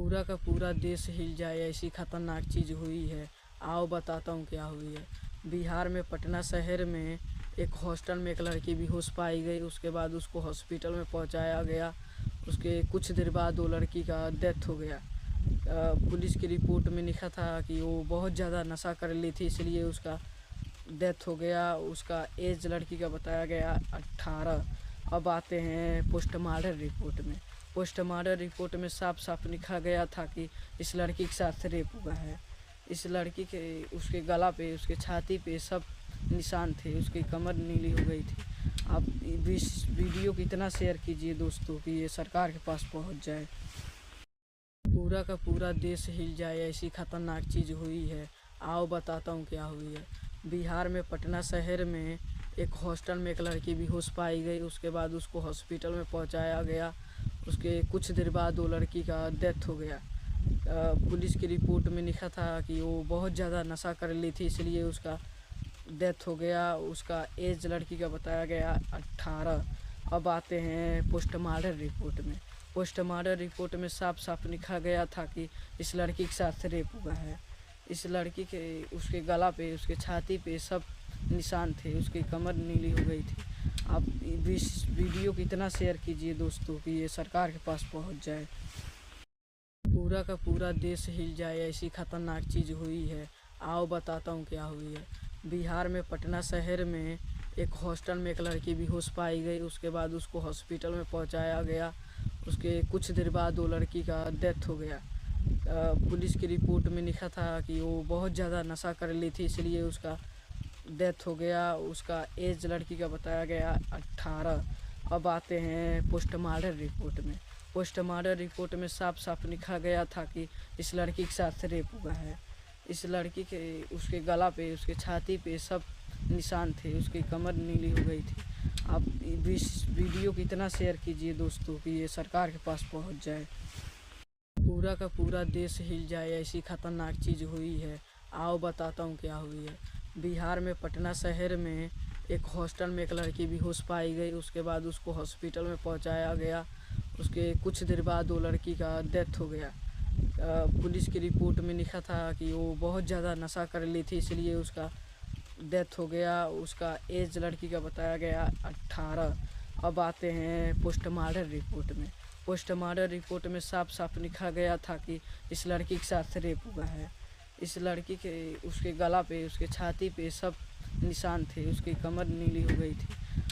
पूरा का पूरा देश हिल जाए ऐसी खतरनाक चीज़ हुई है। आओ बताता हूँ क्या हुई है। बिहार में पटना शहर में एक हॉस्टल में एक लड़की बेहोश पाई गई। उसके बाद उसको हॉस्पिटल में पहुंचाया गया। उसके कुछ देर बाद वो लड़की का डेथ हो गया। पुलिस की रिपोर्ट में लिखा था कि वो बहुत ज़्यादा नशा कर ली थी, इसलिए उसका डेथ हो गया। उसका एज लड़की का बताया गया 18। अब आते हैं पोस्टमार्टम रिपोर्ट में। पोस्टमार्टम रिपोर्ट में साफ साफ लिखा गया था कि इस लड़की के साथ रेप हुआ है। इस लड़की के उसके गला पे, उसके छाती पे सब निशान थे। उसकी कमर नीली हो गई थी। आप इस वीडियो को इतना शेयर कीजिए दोस्तों कि ये सरकार के पास पहुंच जाए। पूरा का पूरा देश हिल जाए ऐसी खतरनाक चीज़ हुई है। आओ बताता हूँ क्या हुई है। बिहार में पटना शहर में एक हॉस्टल में एक लड़की बेहोश पाई गई। उसके बाद उसको हॉस्पिटल में पहुंचाया गया। उसके कुछ देर बाद वो लड़की का डेथ हो गया। पुलिस की रिपोर्ट में लिखा था कि वो बहुत ज़्यादा नशा कर ली थी, इसलिए उसका डेथ हो गया। उसका एज लड़की का बताया गया 18। अब आते हैं पोस्टमार्टम रिपोर्ट में। पोस्टमार्टम रिपोर्ट में साफ साफ लिखा गया था कि इस लड़की के साथ रेप हुआ है। इस लड़की के उसके गला पे, उसके छाती पे सब निशान थे। उसकी कमर नीली हो गई थी। आप इस वीडियो को इतना शेयर कीजिए दोस्तों कि ये सरकार के पास पहुंच जाए। पूरा का पूरा देश हिल जाए ऐसी खतरनाक चीज़ हुई है। आओ बताता हूँ क्या हुई है। बिहार में पटना शहर में एक हॉस्टल में एक लड़की बेहोश पाई गई। उसके बाद उसको हॉस्पिटल में पहुंचाया गया। उसके कुछ देर बाद वो लड़की का डेथ हो गया। पुलिस की रिपोर्ट में लिखा था कि वो बहुत ज़्यादा नशा कर ली थी, इसलिए उसका डेथ हो गया। उसका एज लड़की का बताया गया 18। अब आते हैं पोस्टमार्टम रिपोर्ट में। पोस्टमार्टम रिपोर्ट में साफ साफ लिखा गया था कि इस लड़की के साथ रेप हुआ है। इस लड़की के उसके गला पे, उसके छाती पे सब निशान थे। उसकी कमर नीली हो गई थी। आप इस वीडियो को इतना शेयर कीजिए दोस्तों कि ये सरकार के पास पहुंच जाए। पूरा का पूरा देश हिल जाए ऐसी खतरनाक चीज़ हुई है। आओ बताता हूँ क्या हुई है। बिहार में पटना शहर में एक हॉस्टल में एक लड़की बेहोश पाई गई। उसके बाद उसको हॉस्पिटल में पहुंचाया गया। उसके कुछ देर बाद वो लड़की का डेथ हो गया। पुलिस की रिपोर्ट में लिखा था कि वो बहुत ज़्यादा नशा कर ली थी, इसलिए उसका डेथ हो गया। उसका एज लड़की का बताया गया 18। अब आते हैं पोस्टमार्टम रिपोर्ट में। पोस्टमार्टम रिपोर्ट में साफ साफ लिखा गया था कि इस लड़की के साथ रेप हुआ है। इस लड़की के उसके गला पे, उसके छाती पे सब निशान थे। उसकी कमर नीली हो गई थी।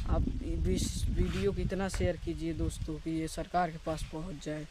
आप इस वीडियो को इतना शेयर कीजिए दोस्तों कि ये सरकार के पास पहुंच जाए।